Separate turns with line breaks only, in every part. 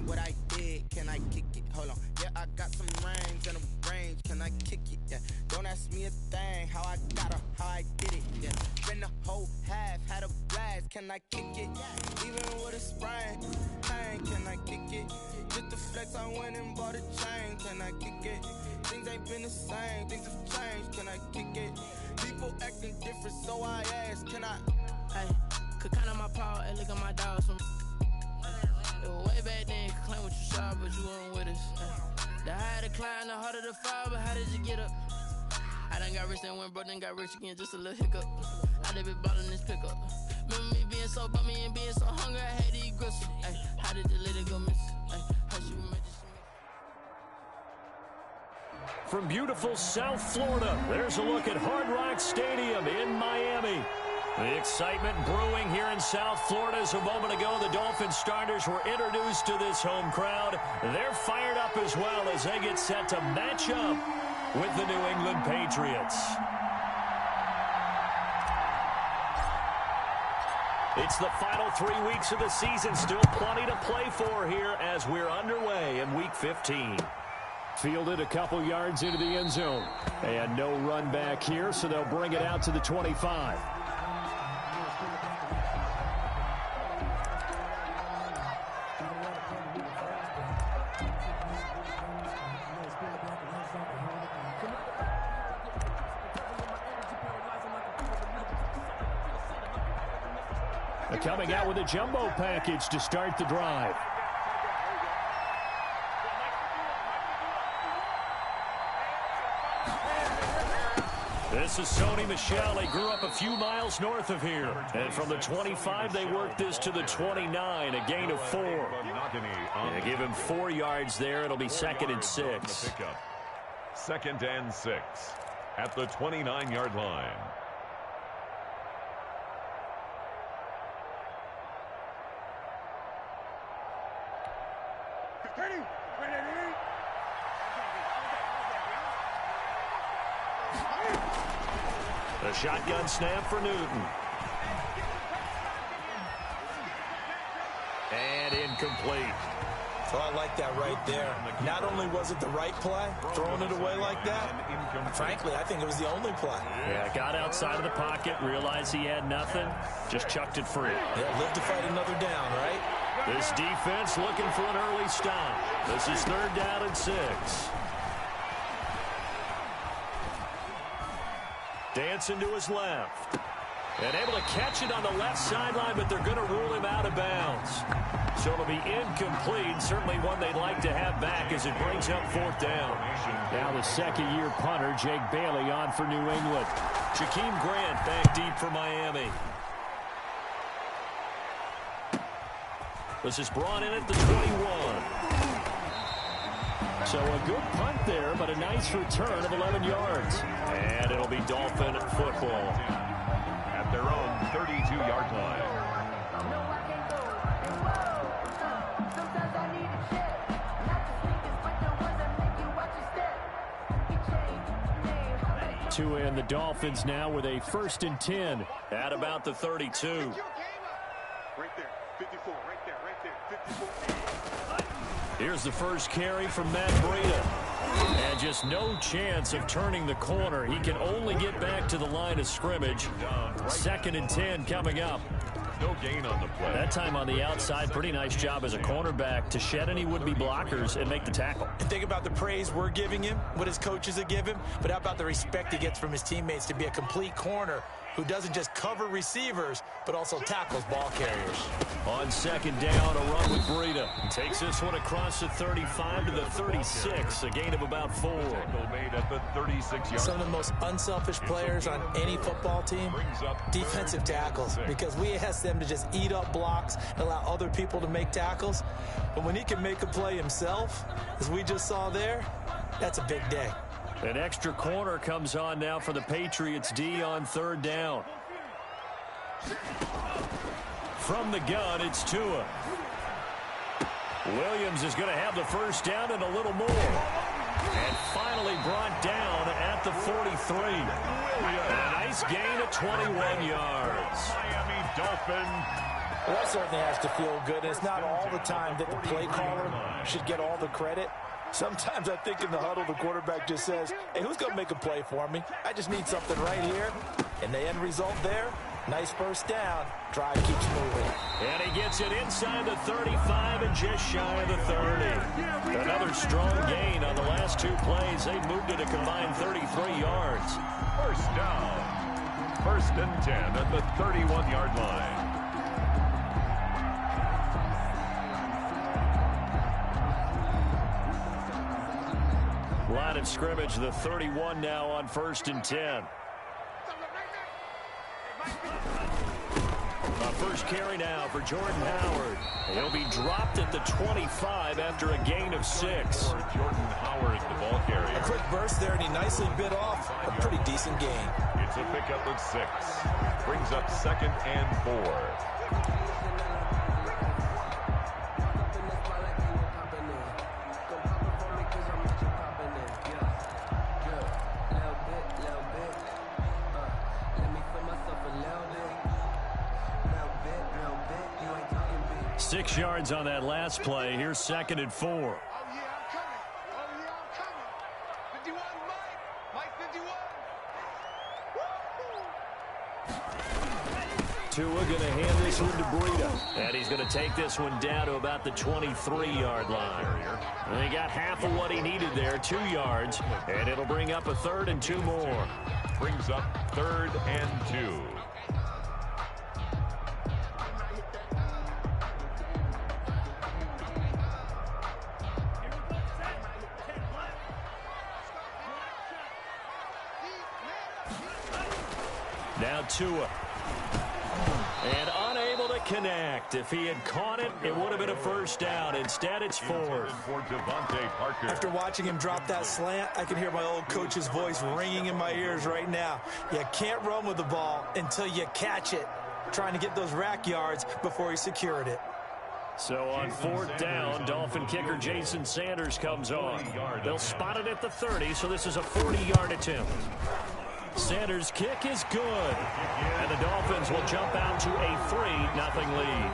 what I did, can I kick it? Hold on, yeah, I got some rings and a range, can I kick it? Yeah, don't ask me a thing, how I got her, how I did it. Yeah, been the whole half, had a blast, can I kick it? Even with a sprain, can I kick it? Just the flex, I went and bought a chain, can I kick it? Things ain't been the same, things have changed, can I kick it? People acting different, so I ask, can I?
Hey, could count on my power and look at my dogs from. It was way back then, could claim what you saw, but you weren't with us. The higher the climb, the harder the fall, but how did you get up? I done got rich and went broke, then got rich again, just a little hiccup. I done been ballin' this pickup. Remember me being so bummy and being so hungry, I had to eat gristle. Ay, how did the lady go miss? Ay, how she make this?
From beautiful South Florida, there's a look at Hard Rock Stadium in Miami. The excitement brewing here in South Florida as a moment ago the Dolphins starters were introduced to this home crowd. They're fired up as well as they get set to match up with the New England Patriots. It's the final 3 weeks of the season, still plenty to play for here as we're underway in Week 15. Fielded a couple yards into the end zone. And no run back here, so they'll bring it out to the 25. Coming out with a jumbo package to start the drive. This is Sony Michel. He grew up a few miles north of here. And from the 25, they worked this to the 29, a gain of 4. Yeah, give him 4 yards there. It'll be 2nd and 6.
2nd and 6 at the 29-yard line.
The shotgun snap for Newton. And incomplete.
So I like that right there. Not only was it the right play, throwing it away like that, frankly, I think it was the only play.
Yeah, got outside of the pocket, realized he had nothing, just chucked it free.
Yeah, live to fight another down, right?
This defense looking for an early stop. This is 3rd down and 6. Dancing to his left. And able to catch it on the left sideline, but they're going to rule him out of bounds. So it'll be incomplete. Certainly one they'd like to have back as it brings up 4th down. Now the second-year punter, Jake Bailey, on for New England. Jakeem Grant back deep for Miami. This is brought in at the 21. So a good punt there, but a nice return of 11 yards. And it'll be Dolphin football.
At their own 32-yard line.
Two in the Dolphins now with a 1st and 10 at about the 32.
Right there, 54, right there, 54.
Here's the first carry from Matt Breida. And just no chance of turning the corner. He can only get back to the line of scrimmage. 2nd and 10 coming up.
No gain on the play.
That time on the outside, pretty nice job as a cornerback to shed any would-be blockers and make the tackle.
And think about the praise we're giving him, what his coaches have given him, but how about the respect he gets from his teammates to be a complete corner who doesn't just cover receivers, but also tackles ball carriers.
On 2nd down, a run with Breida. Takes this one across the 35 to the 36, a gain of about 4.
Made at the 36-yard.
Some of the most unselfish players on any football team, defensive tackles, because we ask them to just eat up blocks, allow other people to make tackles. But when he can make a play himself, as we just saw there, that's a big day.
An extra corner comes on now for the Patriots D on 3rd down. From the gun, it's Tua. Williams is going to have the first down and a little more. And finally brought down at the 43. A nice gain of 21 yards.
Miami Dolphin
Well, that certainly has to feel good, and it's not all the time that the play caller should get all the credit. Sometimes I think in the huddle, the quarterback just says, hey, who's going to make a play for me? I just need something right here. And the end result there, nice first down. Drive keeps moving.
And he gets it inside the 35 and just shy of the 30. Another strong gain on the last two plays. They moved it a combined 33 yards.
First down. 1st and 10 at the 31-yard line.
Line of scrimmage, the 31 now on 1st and 10. First carry now for Jordan Howard. He'll be dropped at the 25 after a gain of 6.
Jordan Howard, the ball carrier.
A quick burst there, and he nicely bit off a pretty decent gain.
It's a pickup of 6. Brings up 2nd and 4.
Six yards on that last play. Here's 2nd and 4.
Oh, yeah, I'm coming. Oh, yeah, I'm coming. 51, Mike. Mike 51.
Tua going to hand this one to Breida. And he's going to take this one down to about the 23-yard line. And he got half of what he needed there, 2 yards. And it'll bring up a 3rd and 2 more.
Brings up 3rd and 2.
Now Tua. And unable to connect. If he had caught it, it would have been a first down. Instead, it's 4th.
For Devontae Parker.
After watching him drop that slant, I can hear my old coach's voice ringing in my ears right now. You can't run with the ball until you catch it. Trying to get those rack yards before he secured it.
So on 4th down, Dolphin kicker Jason Sanders comes on. They'll spot it at the 30, so this is a 40-yard attempt. Sanders' kick is good. And the Dolphins will jump out to a 3-0 lead.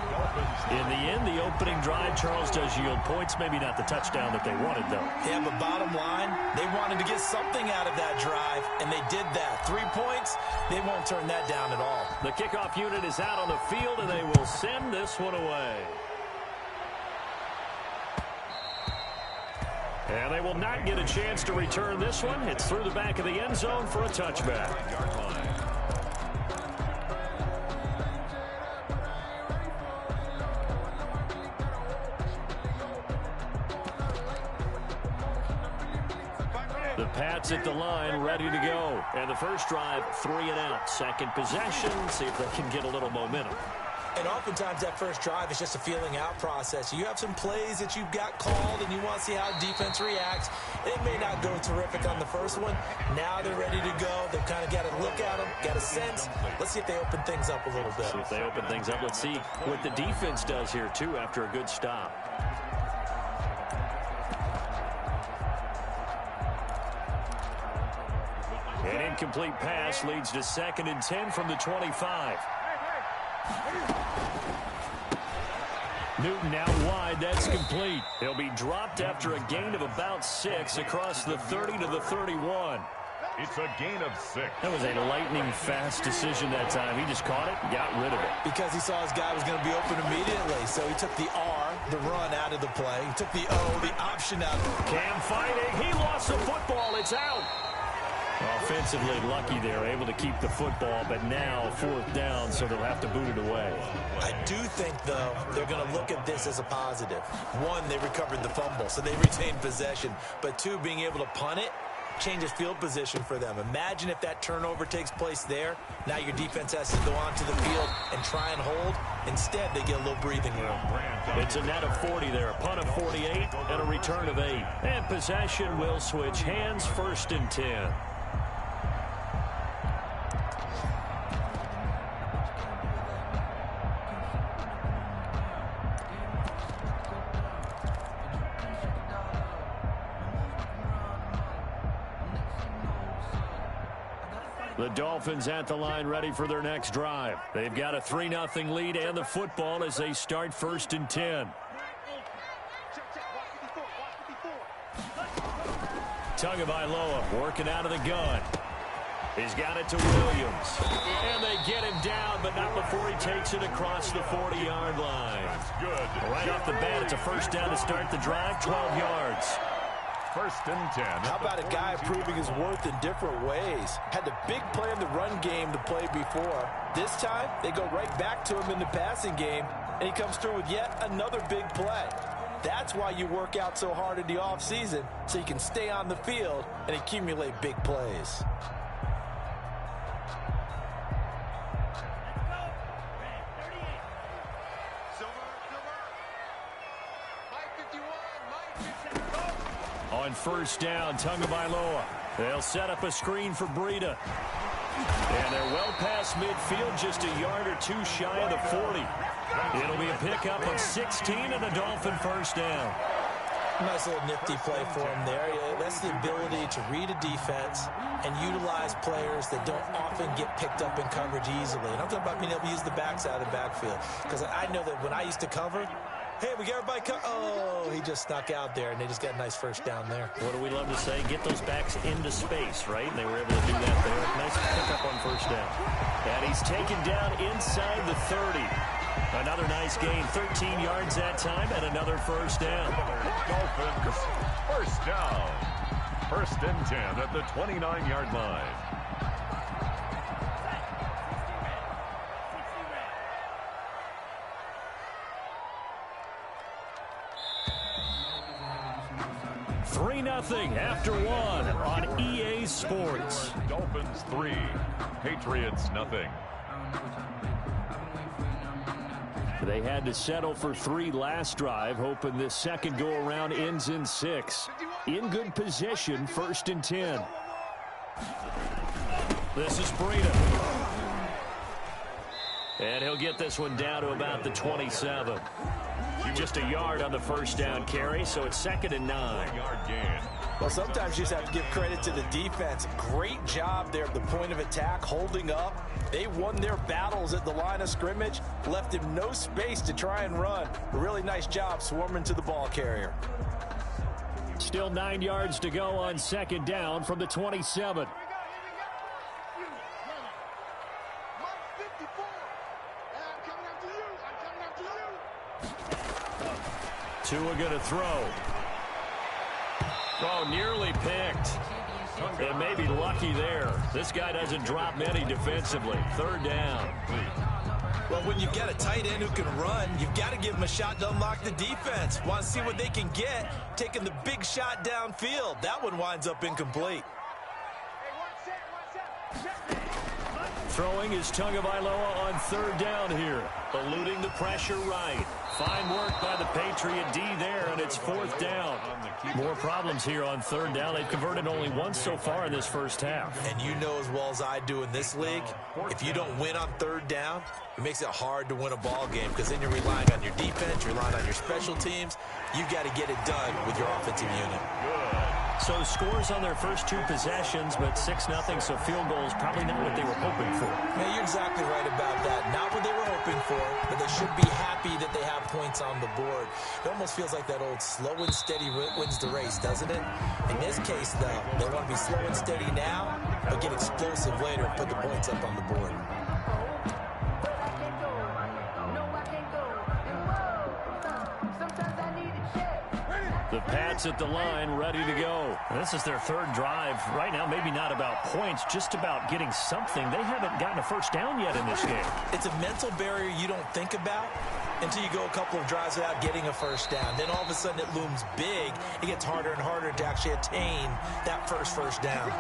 In the end, the opening drive, Charles, does yield points. Maybe not the touchdown that they wanted, though.
Yeah, but bottom line, they wanted to get something out of that drive, and they did that. 3 points, they won't turn that down at all.
The kickoff unit is out on the field, and they will send this one away. And they will not get a chance to return this one. It's through the back of the end zone for a touchback. The Pats at the line, ready to go. And the first drive, 3 and out. Second possession, see if they can get a little momentum.
And oftentimes that first drive is just a feeling out process. You have some plays that you've got called and you want to see how defense reacts. It may not go terrific on the first one. Now they're ready to go. They've kind of got to look at them, got a sense. Let's see if they open things up a little bit.
See if they open things up. Let's see what the defense does here, too, after a good stop. An incomplete pass leads to 2nd and 10 from the 25. Newton out wide. That's complete. He'll be dropped after a gain of about 6 across the 30 to the 31.
It's a gain of 6.
That was a lightning-fast decision that time. He just caught it and got rid of it.
Because he saw his guy was going to be open immediately. So he took the R, the run, out of the play. He took the O, the option out.
Cam fighting. He lost the football. It's out. Offensively lucky there, able to keep the football, but now 4th down, so they'll have to boot it away.
I do think, though, they're going to look at this as a positive. 1, they recovered the fumble, so they retained possession. But 2, being able to punt it changes field position for them. Imagine if that turnover takes place there. Now your defense has to go onto the field and try and hold. Instead, they get a little breathing room.
It's a net of 40 there, a punt of 48 and a return of 8. And possession will switch hands, 1st and 10. The Dolphins at the line ready for their next drive. They've got a 3-0 lead and the football as they start 1st and 10. Tagovailoa working out of the gun. He's got it to Williams. And they get him down, but not before he takes it across the 40-yard line.
That's good.
Right off the bat, it's a first down to start the drive, 12 yards.
1st and 10.
How about a guy proving his worth in different ways? Had the big play in the run game to play before. This time, they go right back to him in the passing game, and he comes through with yet another big play. That's why you work out so hard in the offseason, so you can stay on the field and accumulate big plays.
On first down, Tagovailoa. They'll set up a screen for Breida. And they're well past midfield, just a yard or two shy of the 40. It'll be a pickup of 16 and a Dolphin first down.
Nice little nifty play for him there. That's the ability to read a defense and utilize players that don't often get picked up in coverage easily. And I'm talking about being able to use the backside of the backfield. Because I know that when I used to cover, hey, we got everybody oh, he just snuck out there, and they just got a nice first down there.
What do we love to say? Get those backs into space, right? And they were able to do that there. Nice pickup on first down. And he's taken down inside the 30. Another nice gain, 13 yards that time, and another first down.
Dolphins, first down. 1st and 10 at the 29-yard line.
Nothing after one on EA Sports.
Dolphins 3, Patriots nothing.
They had to settle for 3 last drive, hoping this second go-around ends in 6. In good position, 1st and 10. This is Breida. And he'll get this one down to about the 27. Just a yard on the first down carry, so it's 2nd and 9.
Well, sometimes you just have to give credit to the defense. Great job there at the point of attack, holding up. They won their battles at the line of scrimmage, left him no space to try and run. A really nice job swarming to the ball carrier.
Still 9 yards to go on 2nd down from the 27. Tua going to throw. Oh, nearly picked. They may be lucky there. This guy doesn't drop many defensively. 3rd down.
Well, when you've got a tight end who can run, you've got to give him a shot to unlock the defense. Want to see what they can get, taking the big shot downfield. That one winds up incomplete.
Throwing is Tagovailoa on 3rd down here. Eluding the pressure right. Fine work by the Patriot D there, and it's 4th down. More problems here on 3rd down. They've converted only once so far in this first half.
And you know as well as I do in this league, if you don't win on 3rd down, it makes it hard to win a ball game because then you're relying on your defense, you're relying on your special teams. You've got to get it done with your offensive unit.
So scores on their first 2 possessions, but 6-0, so field goals probably not what they were hoping for.
Yeah, you're exactly right about that. Not what they were hoping for, but they should be happy that they have points on the board. It almost feels like that old slow and steady wins the race, doesn't it? In this case, though, they want to be slow and steady now, but get explosive later and put the points up on the board.
The Pats at the line, ready to go. This is their 3rd drive. Right now, maybe not about points, just about getting something. They haven't gotten a first down yet in this game.
It's a mental barrier you don't think about until you go a couple of drives without getting a first down. Then all of a sudden it looms big. It gets harder and harder to actually attain that first down.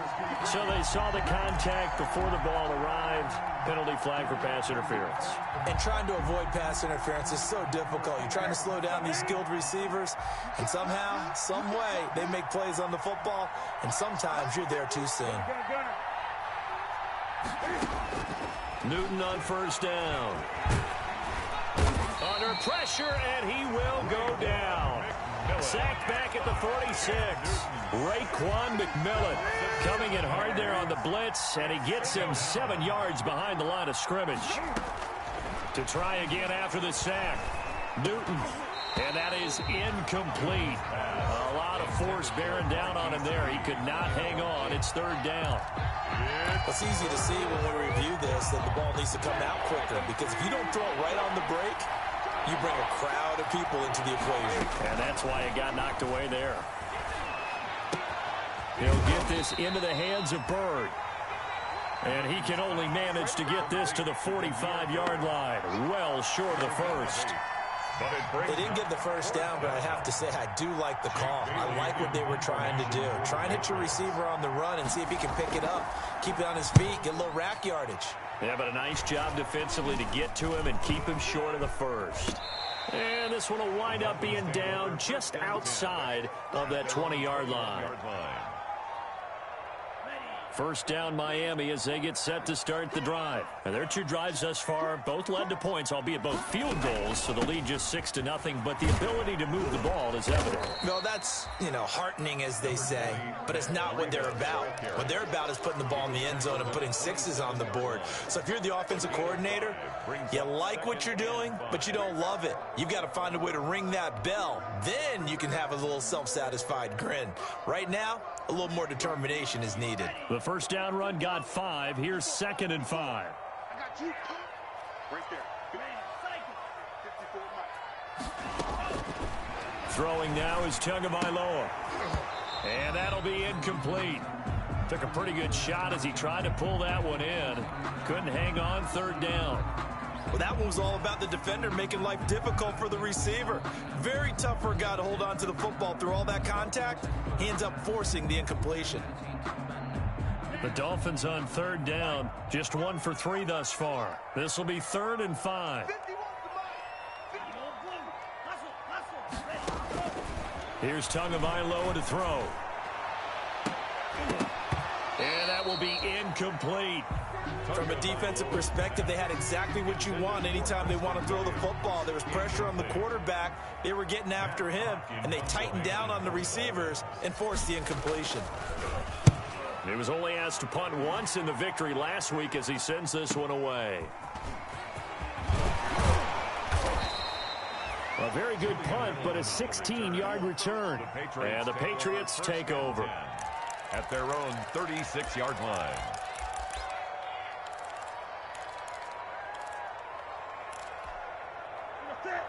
So they saw the contact before the ball arrived. Penalty flag for pass interference.
And trying to avoid pass interference is so difficult. You're trying to slow down these skilled receivers, and somehow, some way, they make plays on the football, and sometimes you're there too soon.
Newton on first down. Under pressure, and he will go down. Sacked back at the 46. Raekwon McMillan coming in hard there on the blitz, and he gets him 7 yards behind the line of scrimmage. To try again after the sack, Newton. And that is incomplete. A lot of force bearing down on him there. He could not hang on. It's third down.
It's easy to see when we review this that the ball needs to come out quicker, because if you don't throw it right on the break, you bring a crowd of people into the equation.
And that's why it got knocked away there. He'll get this into the hands of Bird. And he can only manage to get this to the 45-yard line. Well short of the first.
They didn't get the first down, but I have to say I do like the call. I like what they were trying to do. Try and hit your receiver on the run and see if he can pick it up, keep it on his feet, get a little rack yardage.
Yeah, but a nice job defensively to get to him and keep him short of the first. And this one will wind up being down just outside of that 20-yard line. First down Miami as they get set to start the drive. And their 2 drives thus far both led to points, albeit both field goals, so the lead just 6-0, but the ability to move the ball is evident.
Well, that's, heartening, as they say, but it's not what they're about. What they're about is putting the ball in the end zone and putting 6s on the board. So if you're the offensive coordinator, you like what you're doing, but you don't love it. You've got to find a way to ring that bell. Then you can have a little self-satisfied grin. Right now, a little more determination is needed.
The first down run got 5. Here's 2nd and 5.
I got you. Right there.
Throwing now is Tagovailoa. And that'll be incomplete. Took a pretty good shot as he tried to pull that one in. Couldn't hang on, 3rd down.
Well, that one was all about the defender making life difficult for the receiver. Very tough for a guy to hold on to the football through all that contact. He ends up forcing the incompletion.
The Dolphins on 3rd down, just 1 for 3 thus far. This will be 3rd and 5. Here's Tagovailoa to throw. And that will be incomplete.
From a defensive perspective, they had exactly what you want anytime they want to throw the football. There was pressure on the quarterback. They were getting after him, and they tightened down on the receivers and forced the incompletion.
He was only asked to punt once in the victory last week as he sends this one away. A very good punt, but a 16-yard return. And the Patriots take over
at their own 36-yard line.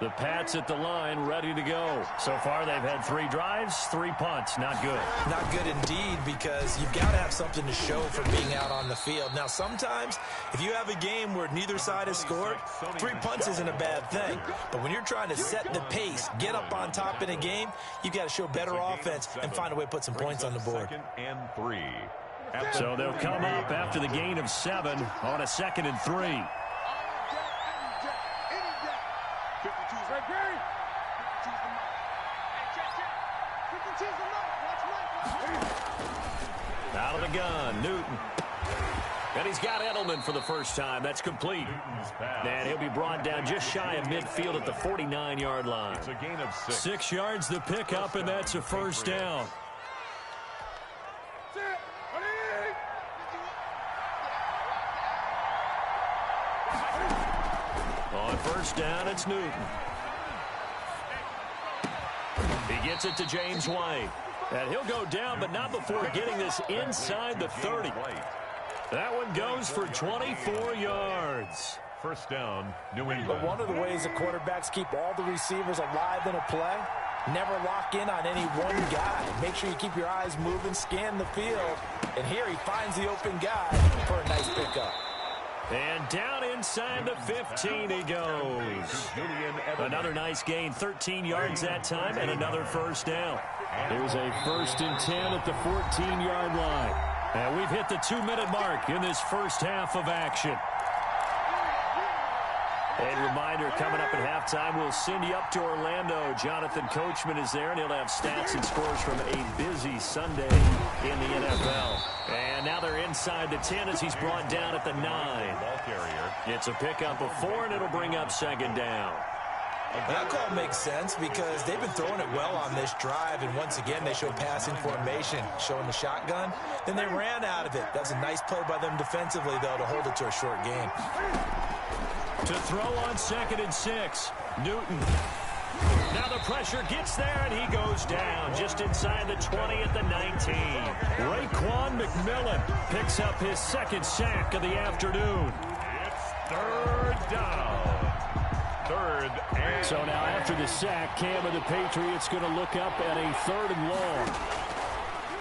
The Pats at the line, ready to go. So far, they've had 3 drives, 3 punts. Not good.
Not good indeed, because you've got to have something to show for being out on the field. Now, sometimes, if you have a game where neither side has scored, 3 punts isn't a bad thing. But when you're trying to set the pace, get up on top in a game, you've got to show better offense and find a way to put some points on the board.
2nd and 3.
So they'll come up after the gain of 7 on a 2nd and 3.
Out of the gun, Newton. And he's got Edelman for the first time. That's complete. And he'll be brought down just shy of midfield at the 49-yard line.
It's a gain of 6.
6 yards to pick up, and that's a first down. On first down, it's Newton. He gets it to James White. And he'll go down, but not before getting this inside the 30. That one goes for 24 yards.
First down, New England.
But one of the ways the quarterbacks keep all the receivers alive in a play, never lock in on any one guy. Make sure you keep your eyes moving, scan the field. And here he finds the open guy for a nice pickup.
And down inside the 15 he goes. Another nice gain, 13 yards that time, and another first down. Here's a 1st and 10 at the 14-yard line. And we've hit the 2-minute mark in this first half of action. A reminder, coming up at halftime, we'll send you up to Orlando. Jonathan Coachman is there, and he'll have stats and scores from a busy Sunday in the NFL. And now they're inside the 10 as he's brought down at the 9. It's a pickup of 4, and it'll bring up 2nd down.
That call makes sense because they've been throwing it well on this drive, and once again they show passing formation, showing the shotgun. Then they ran out of it. That's a nice play by them defensively, though, to hold it to a short gain.
To throw on 2nd and 6, Newton. Now the pressure gets there, and he goes down just inside the 20 at the 19. Raekwon McMillan picks up his 2nd sack of the afternoon.
It's 3rd down. 3rd and...
So now after the sack, Cam of the Patriots going to look up at a 3rd and long.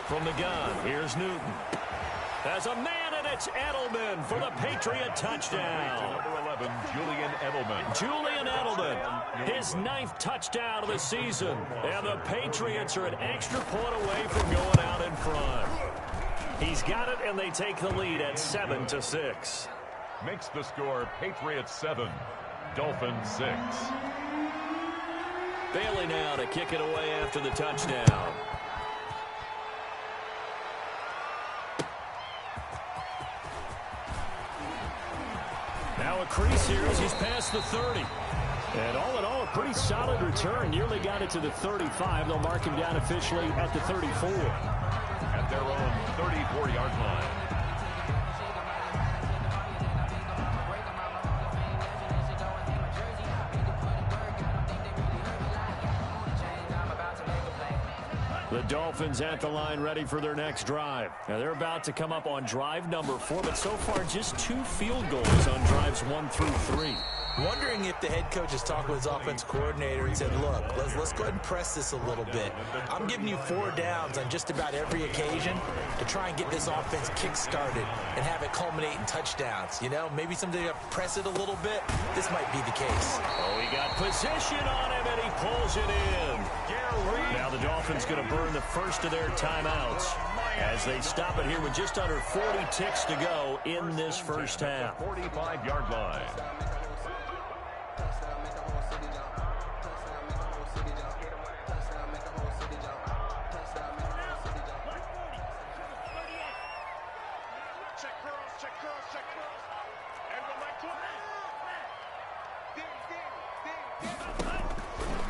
From the gun, here's Newton. As a man, and it's Edelman for the Patriot touchdown.
Number 11, Julian Edelman.
Julian Edelman, his 9th touchdown of the season. And the Patriots are an extra point away from going out in front. He's got it, and they take the lead at 7-6.
Makes the score Patriots 7, Dolphins 6.
Bailey now to kick it away after the touchdown. Now a crease here as he's past the 30. And all in all, a pretty solid return. Nearly got it to the 35. They'll mark him down officially at the 34.
At their own 34-yard line.
The Dolphins at the line ready for their next drive. Now they're about to come up on drive number 4, but so far just 2 field goals on drives 1 through 3.
Wondering if the head coach has talked with his offense coordinator and said, look, let's go ahead and press this a little bit. I'm giving you 4 downs on just about every occasion to try and get this offense kick-started and have it culminate in touchdowns. You know, maybe someday you press it a little bit. This might be the case.
Oh, he got position on him, and he pulls it in. Now the Dolphins going to burn the first of their timeouts as they stop it here with just under 40 ticks to go in this first half.
45-yard line.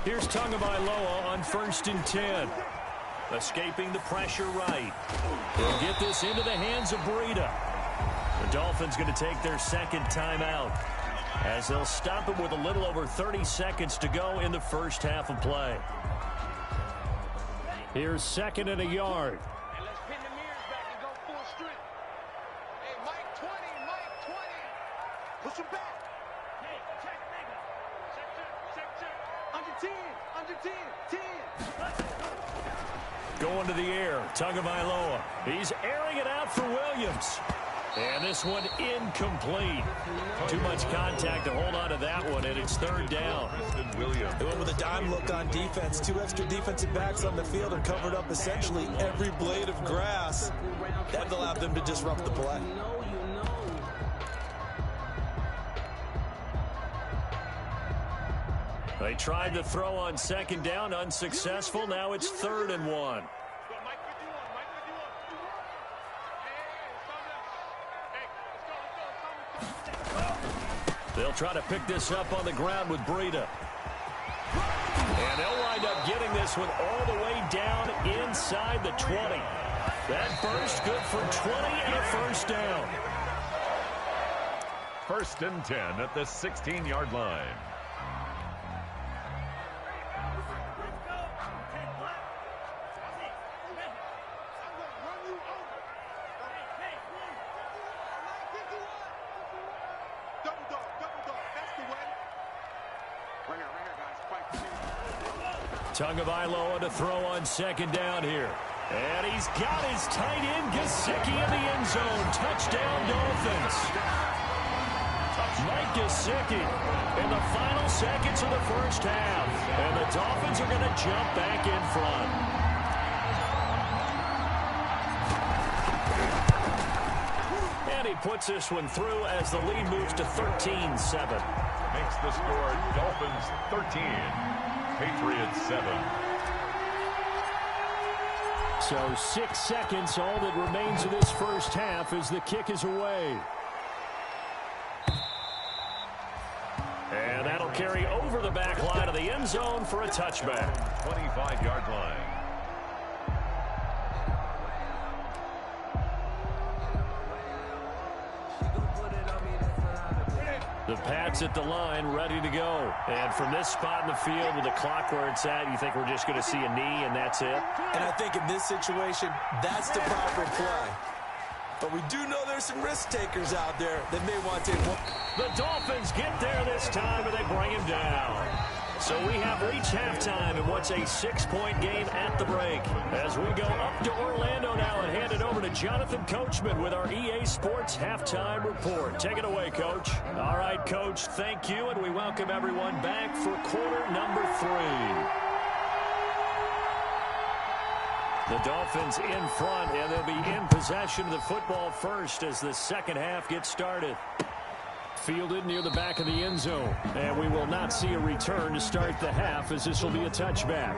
Here's Tagovailoa on 1st and 10. Escaping the pressure right. They'll get this into the hands of Breida. The Dolphins going to take their 2nd timeout as they'll stop it with a little over 30 seconds to go in the first half of play. Here's 2nd and a yard.
And let's pin the mirrors back and go full strength. Hey, Mike 20, Mike 20. Push him back. Hey, check, nigga. Check. Under 10, under 10, 10.
Going to the air, Tagovailoa. He's airing it out for Williams. And this one incomplete. Too much contact to hold on to that one, and it's 3rd down.
They went with a dime look on defense. 2 extra defensive backs on the field and covered up essentially every blade of grass. That allowed them to disrupt the play.
They tried to throw on 2nd down, unsuccessful. Now it's 3rd and 1. They'll try to pick this up on the ground with Breida. And they'll wind up getting this one all the way down inside the 20. That burst good for 20 and a first down.
1st and 10 at the 16-yard line.
Tagovailoa to throw on 2nd down here. And he's got his tight end, Gesicki, in the end zone. Touchdown, Dolphins. Mike Gesicki in the final seconds of the first half. And the Dolphins are going to jump back in front. And he puts this one through as the lead moves to 13-7.
Makes the score Dolphins 13. Patriots 7.
So 6 seconds, all that remains of this first half as the kick is away. And that'll carry over the back line of the end zone for a touchback.
25-yard line.
The Pats at the line, ready to go. And from this spot in the field with the clock where it's at, you think we're just going to see a knee and that's it?
And I think in this situation, that's the proper play. But we do know there's some risk takers out there that may want to take one.
The Dolphins get there this time, and they bring him down. So we have reached halftime in what's a 6-point game at the break. As we go up to Orlando now and hand it over to Jonathan Coachman with our EA Sports Halftime Report. Take it away, Coach. All right, Coach, thank you, and we welcome everyone back for quarter number 3. The Dolphins in front, and they'll be in possession of the football first as the second half gets started. Fielded near the back of the end zone, and we will not see a return to start the half as this will be a touchback.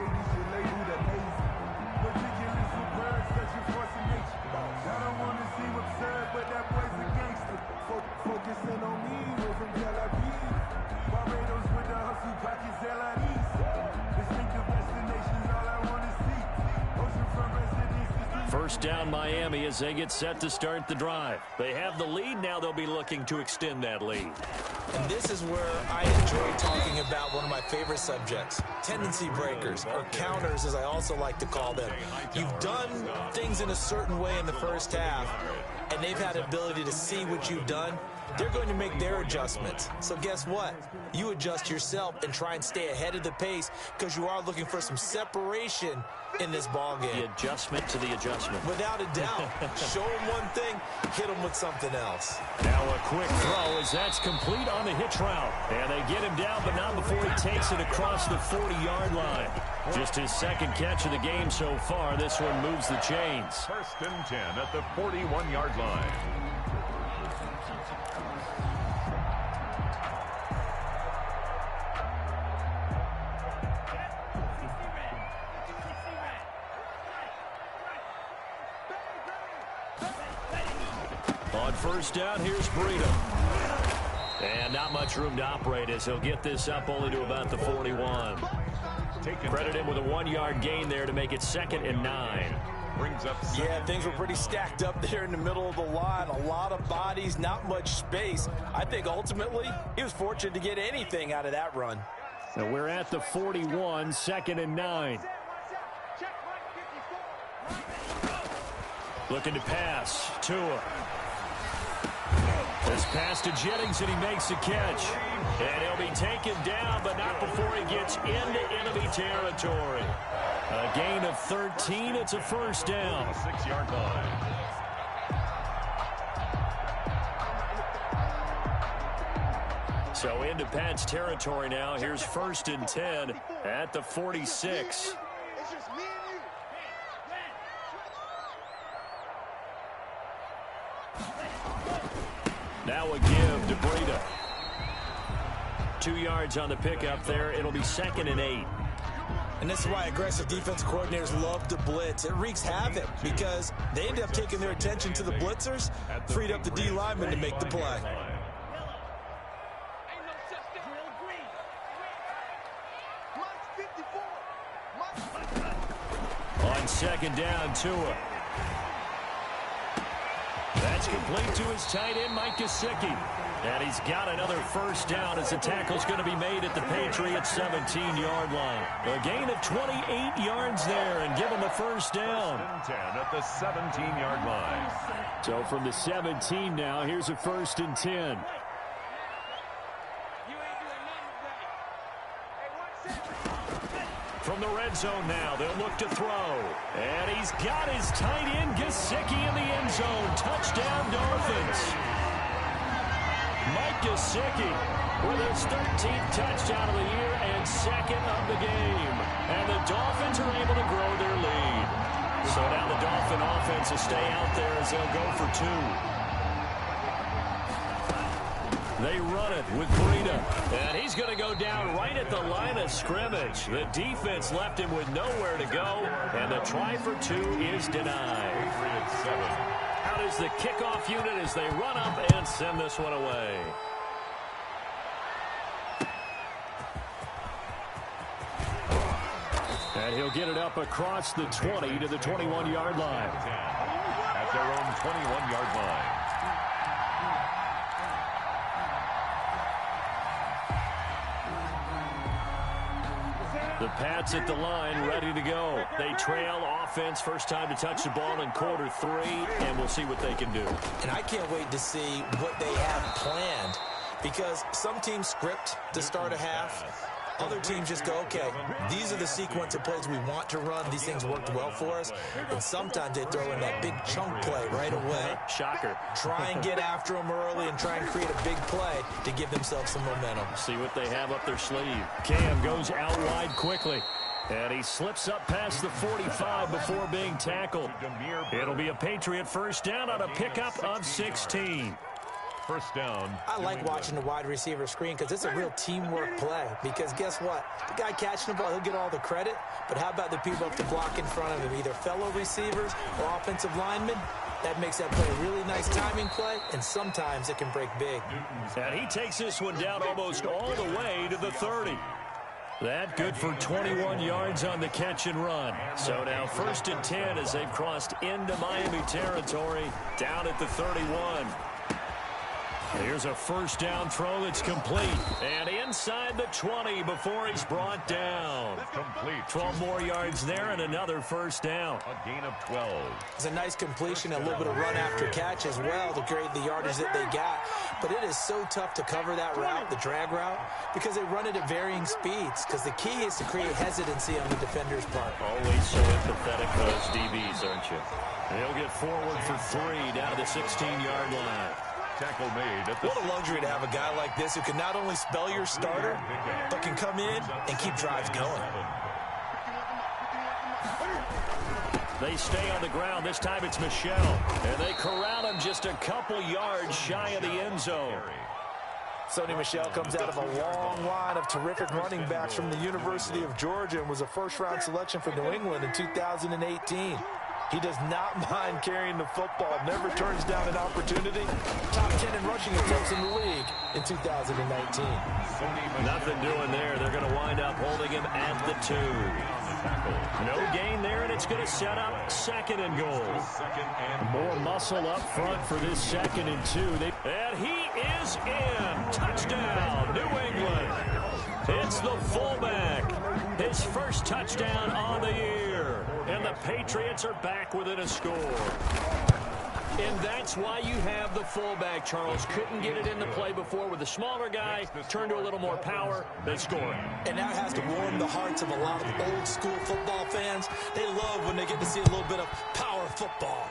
First down Miami as they get set to start the drive. They have the lead. Now they'll be looking to extend that lead.
And this is where I enjoy talking about one of my favorite subjects, tendency breakers, or counters as I also like to call them. You've done things in a certain way in the first half, and they've had the ability to see what you've done. They're going to make their adjustments. So guess what? You adjust yourself and try and stay ahead of the pace because you are looking for some separation in this ball game.
The adjustment to the adjustment.
Without a doubt. Show them one thing, hit them with something else.
Now a quick throw as that's complete on the hitch route. And they get him down, but not before he takes it across the 40-yard line. Just his second catch of the game so far. This one moves the chains.
First and 10 at the 41-yard line.
On first down, here's Breida. And not much room to operate as he'll get this up only to about the 41. Credit him with a 1-yard gain there to make it 2nd and 9.
Brings up
things were pretty stacked up there in the middle of the line. A lot of bodies, not much space. I think ultimately he was fortunate to get anything out of that run.
And we're at the 41, 2nd and 9. Looking to pass. Tua. This pass to Jennings, and he makes the catch. And he'll be taken down, but not before he gets into enemy territory. A gain of 13. It's a first down.
6-yard line.
So into Pat's territory now. Here's 1st and 10 at the 46. Now a give to Breida. 2 yards on the pickup there. It'll be 2nd and 8.
And this is why aggressive defense coordinators love to blitz. It wreaks havoc because they end up taking their attention to the blitzers, freed up the D lineman to make the play.
On 2nd down, Tua. That's complete to his tight end, Mike Gesicki. And he's got another first down as the tackle's going to be made at the Patriots' 17-yard line. A gain of 28 yards there and give him the first down.
10 at the 17-yard line.
So from the 17 now, here's a 1st and 10. From the red zone now, they'll look to throw. And he's got his tight end, Gesicki, in the end zone. Touchdown, Dolphins. Mike Gesicki with his 13th touchdown of the year and 2nd of the game. And the Dolphins are able to grow their lead. So now the Dolphin offense will stay out there as they'll go for 2. They run it with Breida, and he's going to go down right at the line of scrimmage. The defense left him with nowhere to go, and the try for 2 is denied. Out is the kickoff unit as they run up and send this one away. And he'll get it up across the 20 to the 21-yard line.
At their own 21-yard line.
The Pats at the line, ready to go. They trail offense, first time to touch the ball in quarter 3, and we'll see what they can do.
And I can't wait to see what they have planned, because some teams script to start a half. Other teams just go, okay, these are the sequence of plays we want to run. These things worked well for us. And sometimes they throw in that big chunk play right away.
Shocker.
Try and get after them early and try and create a big play to give themselves some momentum.
See what they have up their sleeve. Cam goes out wide quickly. And he slips up past the 45 before being tackled. It'll be a Patriot first down on a pickup of 16.
First down.
I like watching the wide receiver screen because it's a real teamwork play. Because guess what? The guy catching the ball, he'll get all the credit. But how about the people up the block in front of him, either fellow receivers or offensive linemen? That makes that play a really nice timing play, and sometimes it can break big.
And he takes this one down almost all the way to the 30. That good for 21 yards on the catch and run. So now 1st and 10 as they've crossed into Miami territory down at the 31. Here's a first down throw that's complete. And inside the 20 before he's brought down.
Complete.
12 more yards there and another first down.
A gain of 12.
It's a nice completion, a little bit of run after catch as well to create the yardage that they got. But it is so tough to cover that route, the drag route, because they run it at varying speeds. Because the key is to create hesitancy on the defender's part.
Always so empathetic to those DBs, aren't you? He'll get forward for 3 down to the 16-yard line.
Tackle made.
What a luxury to have a guy like this who can not only spell your starter, but can come in and keep drives going.
They stay on the ground. This time it's Michelle. And they corral him just a couple yards shy of the end zone.
Sony Michel comes out of a long line of terrific running backs from the University of Georgia and was a first-round selection for New England in 2018. He does not mind carrying the football, never turns down an opportunity. Top 10 in rushing attempts in the league in 2019.
Nothing doing there. They're going to wind up holding him at the 2. No gain there, and it's going to set up 2nd and goal. More muscle up front for this 2nd and 2. And he is in. Touchdown, New England. It's the fullback. His first touchdown on the year. And the Patriots are back within a score. And that's why you have the fullback, Charles. Couldn't get it into play before with the smaller guy. Turned to a little more power. They score.
And that has to warm the hearts of a lot of old-school football fans. They love when they get to see a little bit of power football.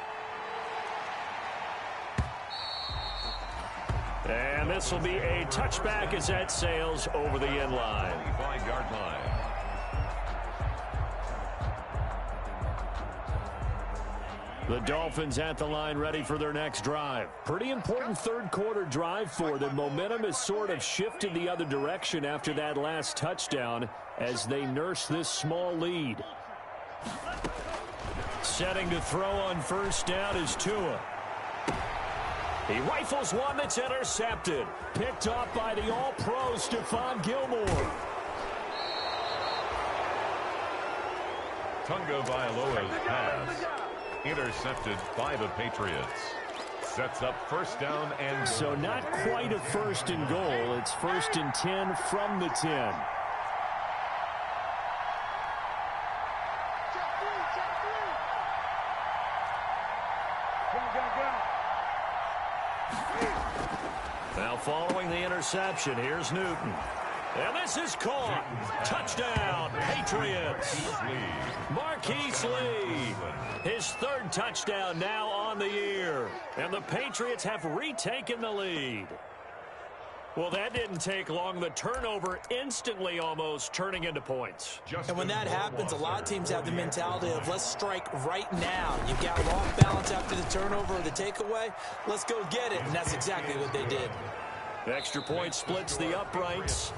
And this will be a touchback as that sails over the end line.
25-yard line.
The Dolphins at the line ready for their next drive. Pretty important third quarter drive for them. Momentum has sort of shifted the other direction after that last touchdown as they nurse this small lead. Setting to throw on first down is Tua. He rifles one that's intercepted. Picked up by the All-Pro Stephon Gilmore.
Tunga Vailoa's pass. Intercepted by the Patriots. Sets up first down and...
So not quite a 1st and goal. It's 1st and 10 from the 10. Now following the interception, here's Newton. And this is caught. Touchdown, Patriots. Marquise Lee. His 3rd touchdown now on the year. And the Patriots have retaken the lead. Well, that didn't take long. The turnover instantly almost turning into points.
And when that happens, a lot of teams have the mentality of let's strike right now. You've got them off balance after the turnover or the takeaway. Let's go get it. And that's exactly what they did.
Extra point splits the uprights.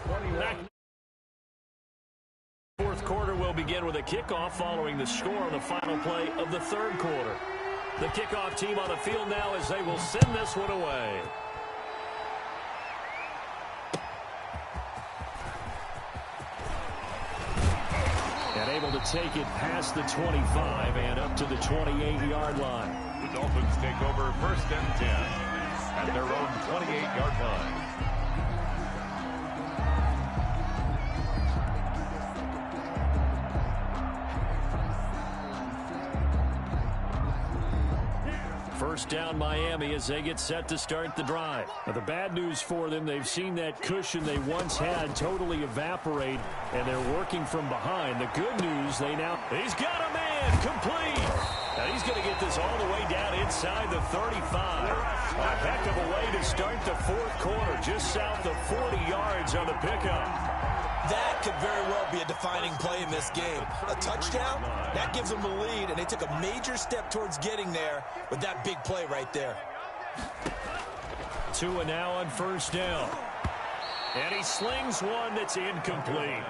Fourth quarter will begin with a kickoff following the score on the final play of the 3rd quarter. The kickoff team on the field now as they will send this one away. And able to take it past the 25 and up to the 28-yard line.
The Dolphins take over 1st and 10 at their own 28-yard line.
First down Miami as they get set to start the drive. Now, the bad news for them, they've seen that cushion they once had totally evaporate, and they're working from behind. The good news, he's got a man complete. Now he's going to get this all the way down inside the 35. A heck of a way to start the 4th quarter, just south of 40 yards on the pickup.
That could very well be a defining play in this game. A touchdown, that gives them the lead, and they took a major step towards getting there with that big play right there.
Tua now on 1st down. And he slings one that's incomplete.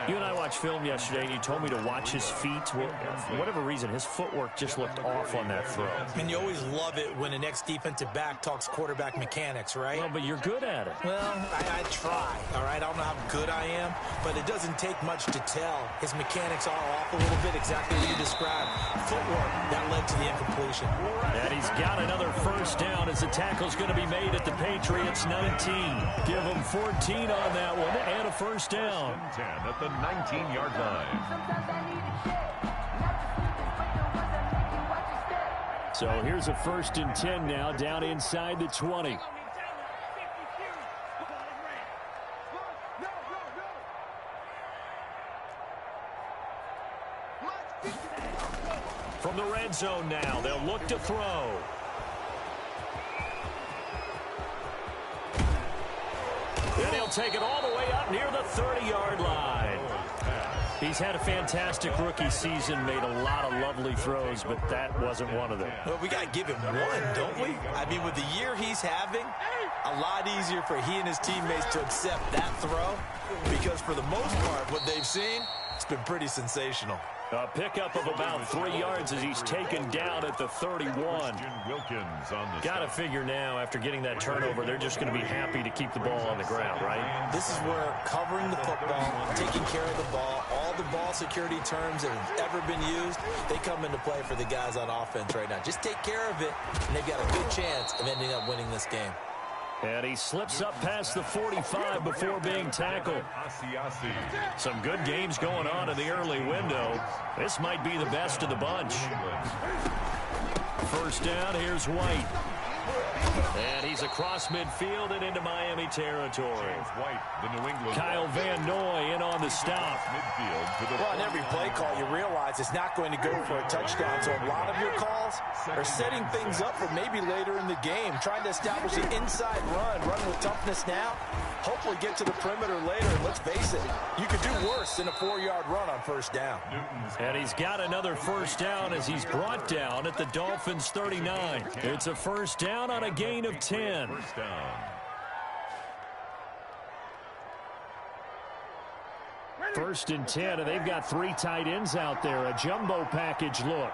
You and I watched film yesterday, and you told me to watch his feet. Well, for whatever reason, his footwork just looked off on that throw.
And you always love it when the next defensive back talks quarterback mechanics, right?
Well, but you're good at it.
Well, I try, all right? I don't know how good I am, but it doesn't take much to tell. His mechanics are off a little bit, exactly what you described. Footwork, that led to the incompletion.
And he's got another 1st down as the tackle's going to be made at the Patriots 19. Give him 14 on that one and a 1st down.
10 at the 19-yard line.
So here's a 1st and 10 now down inside the 20. From the red zone now, they'll look to throw. And he'll take it all the way up near the 30-yard line. He's had a fantastic rookie season, made a lot of lovely throws, but that wasn't one of them.
Well, we got to give him one, don't we? I mean, with the year he's having, a lot easier for he and his teammates to accept that throw, because for the most part, what they've seen, it's been pretty sensational.
A pickup of about 3 yards as he's taken down at the 31. Got to figure now, after getting that turnover, they're just going to be happy to keep the ball on the ground, right?
This is where covering the football, taking care of the ball, all the ball security terms that have ever been used, they come into play for the guys on offense right now. Just take care of it, and they've got a good chance of ending up winning this game.
And he slips up past the 45 before being tackled. Some good games going on in the early window. This might be the best of the bunch. 1st down, here's White. And he's across midfield and into Miami territory. Kyle Van Noy in on the stop.
Well, on every play call, you realize it's not going to go for a touchdown. So a lot of your calls are setting things up for maybe later in the game, trying to establish an inside run with toughness now, hopefully get to the perimeter later. And let's face it, you could do worse than a 4-yard run on 1st down.
And he's got another 1st down as he's brought down at the Dolphins 39. It's a 1st down on a gain of 10.
1st down.
1st and 10, and they've got 3 tight ends out there. A jumbo package look.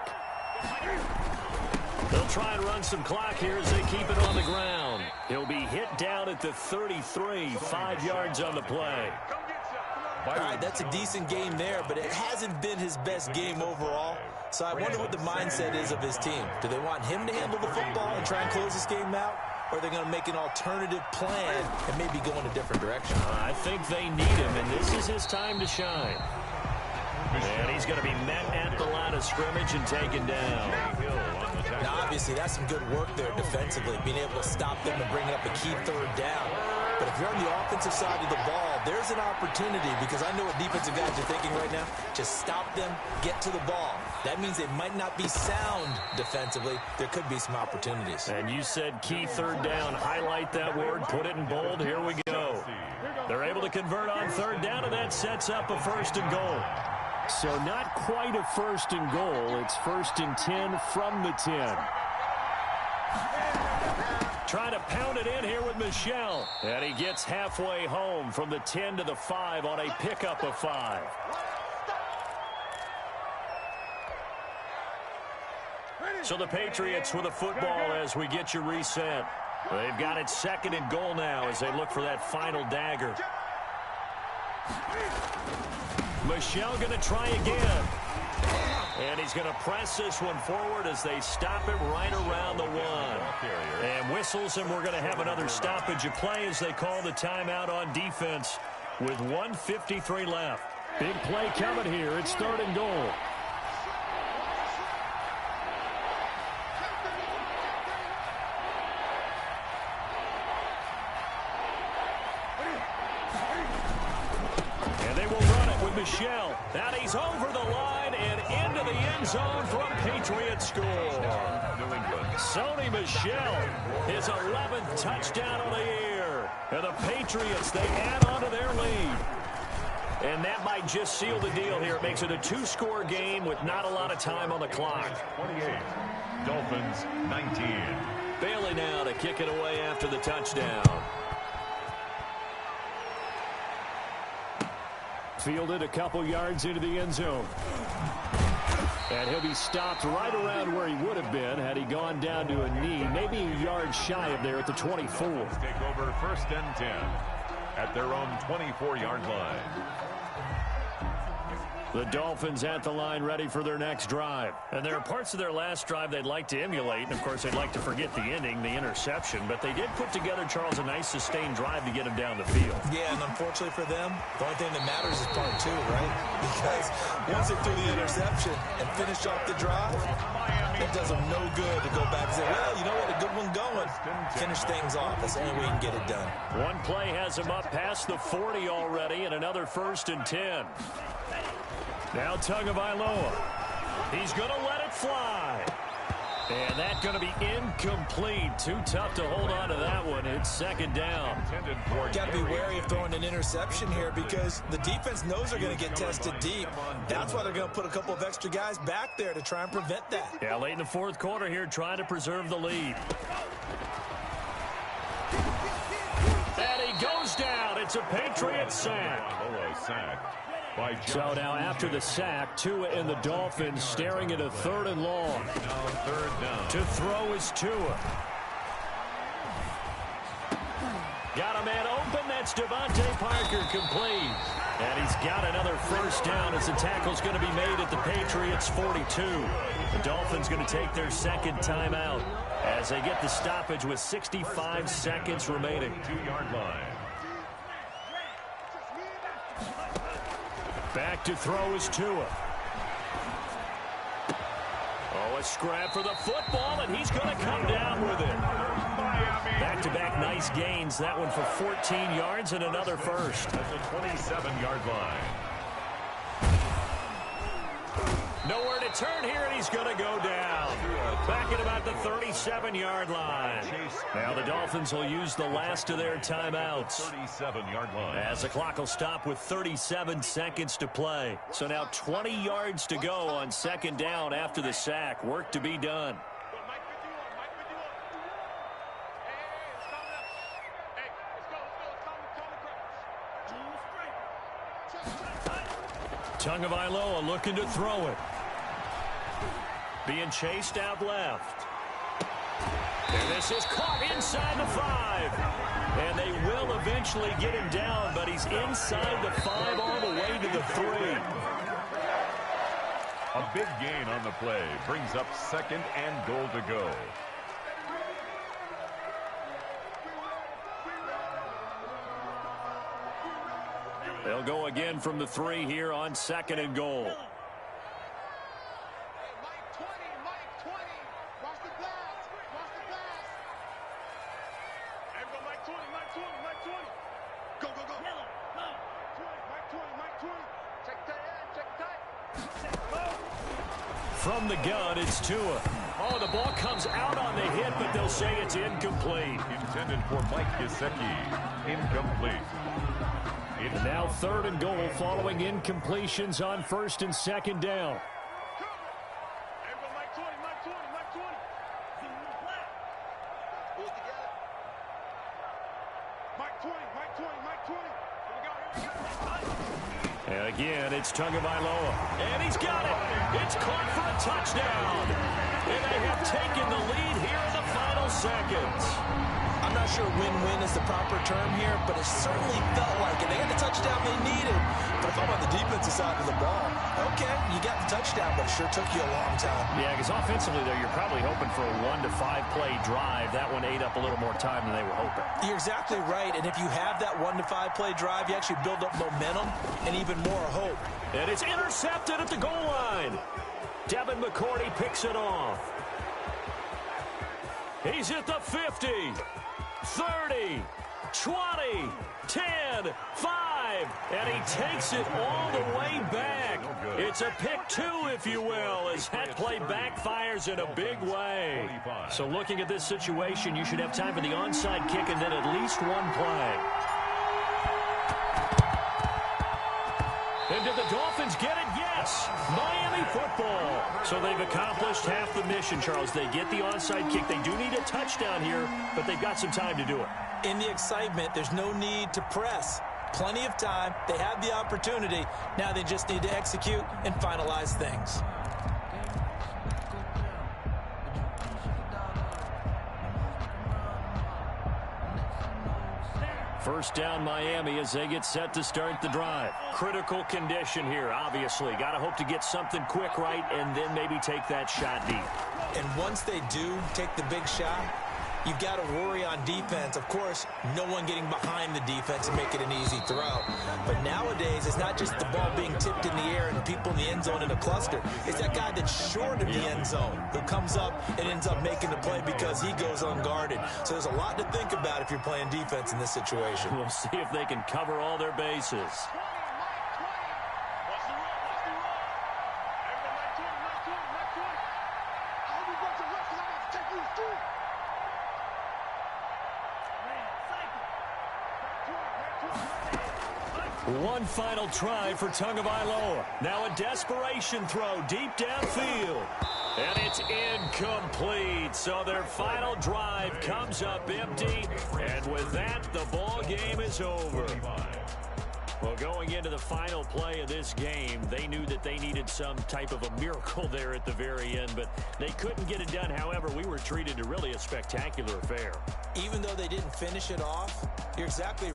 They'll try and run some clock here as they keep it on the ground. He'll be hit down at the 33, 5 yards on the play.
All right, that's a decent game there, but it hasn't been his best game overall. So I wonder what the mindset is of his team. Do they want him to handle the football and try and close this game out? Or are they going to make an alternative plan and maybe go in a different direction?
I think they need him, and this is his time to shine. And he's going to be met at the line of scrimmage and taken down.
Now, obviously, that's some good work there defensively, being able to stop them and bring up a key 3rd down. But if you're on the offensive side of the ball, there's an opportunity, because I know what defensive guys are thinking right now. Just stop them, get to the ball. That means they might not be sound defensively. There could be some opportunities.
And you said key 3rd down. Highlight that word, put it in bold. Here we go. They're able to convert on 3rd down, and that sets up a 1st and goal. So not quite a 1st and goal. It's 1st and 10 from the 10. Trying to pound it in here with Michel. And he gets halfway home from the 10 to the 5 on a pickup of 5. So the Patriots with a football as we get you reset. They've got it 2nd and goal now as they look for that final dagger. Michel going to try again. And he's going to press this one forward as they stop him right around the 1. And whistles, and we're going to have another stoppage of play as they call the timeout on defense with 1:53 left.
Big play coming here. It's 3rd and goal.
And they will run it with Michel. Now he's over the line and into the end zone for a Patriot score. Sony Michel, his 11th touchdown of the year. And the Patriots, they add on to their lead. And that might just seal the deal here. It makes it a 2-score game with not a lot of time on the clock.
28, Dolphins 19.
Bailey now to kick it away after the touchdown.
Fielded a couple yards into the end zone. And he'll be stopped right around where he would have been had he gone down to a knee, maybe a yard shy of there at the 24.
Take over 1st and 10 at their own 24-yard line.
The Dolphins at the line ready for their next drive.
And there are parts of their last drive they'd like to emulate. And, of course, they'd like to forget the ending, the interception. But they did put together, Charles, a nice sustained drive to get him down the field.
Yeah, and unfortunately for them, the only thing that matters is part 2, right? Because once they threw the interception and finished off the drive, it does them no good to go back and say, well, you know what, a good one going. Finish things off. That's the only way you can get it done.
One play has him up past the 40 already, and another 1st and 10. Now Tagovailoa. He's going to let it fly. And that's going to be incomplete. Too tough to hold on to that one. It's 2nd down.
Got to be wary of throwing an interception here because the defense knows they're going to get tested deep. That's why they're going to put a couple of extra guys back there to try and prevent that.
Yeah, late in the 4th quarter here, trying to preserve the lead. And he goes down. It's a Patriot sack.
So now after the sack, Tua and the Dolphins staring at a 3rd and long.
Now 3rd down.
To throw is Tua. Got a man open. That's Devontae Parker complete. And he's got another 1st down as the tackle's going to be made at the Patriots' 42. The Dolphins going to take their 2nd timeout as they get the stoppage with 65 seconds remaining.
2-yard line.
Back to throw is Tua. Oh, a scrap for the football, and he's going to come down with it. Back-to-back nice gains. That one for 14 yards and another 1st.
That's a 27-yard line.
Nowhere to turn here, and he's going to go down. Back at about the 37-yard line. Now the Dolphins will use the last of their timeouts.
37-yard line.
As the clock will stop with 37 seconds to play. So now 20 yards to go on 2nd down after the sack. Work to be done. Tagovailoa looking to throw it. Being chased out left. And this is caught inside the 5. And they will eventually get him down, but he's inside the 5 all the way to the 3.
A big gain on the play brings up 2nd and goal to go.
They'll go again from the 3 here on 2nd and goal. From the gun, it's Tua. Oh, the ball comes out on the hit, but they'll say it's incomplete.
Intended for Mike Gesicki. Incomplete.
And now 3rd and goal following incompletions on 1st and 2nd down.
And again, it's Tagovailoa. And he's got it. It's caught for a touchdown. And they have taken the lead here in the final final seconds.
I'm not sure win-win is the proper term here, but it certainly felt like it. They got the touchdown they needed. But if I'm on the defensive side of the ball, okay, you got the touchdown, but it sure took you a long time.
Yeah, because offensively there, you're probably hoping for a 1 to 5 play drive. That one ate up a little more time than they were hoping.
You're exactly right, and if you have that 1 to 5 play drive, you actually build up momentum and even more hope.
And it's intercepted at the goal line. Devin McCourty picks it off. He's at the 50, 30, 20, 10, 5, and he takes it all the way back. It's a pick 2, if you will, as that play backfires in a big way. So looking at this situation, you should have time for the onside kick and then at least one play. And did the Dolphins get it? Yes. Miami football. So they've accomplished half the mission, Charles. They get the onside kick. They do need a touchdown here, but they've got some time to do it.
In the excitement, there's no need to press. Plenty of time. They have the opportunity. Now they just need to execute and finalize things.
First down, Miami, as they get set to start the drive. Critical condition here, obviously. Got to hope to get something quick right and then maybe take that shot deep.
And once they do take the big shot, you've got to worry on defense. Of course, no one getting behind the defense and make it an easy throw. But nowadays, it's not just the ball being tipped in the air and people in the end zone in a cluster. It's that guy that's short of the end zone who comes up and ends up making the play because he goes unguarded. So there's a lot to think about if you're playing defense in this situation.
We'll see if they can cover all their bases. One final try for Tagovailoa. Now a desperation throw deep downfield. And it's incomplete. So their final drive comes up empty. And with that, the ball game is over. Well, going into the final play of this game, they knew that they needed some type of a miracle there at the very end, but they couldn't get it done. However, we were treated to really a spectacular affair.
Even though they didn't finish it off, you're exactly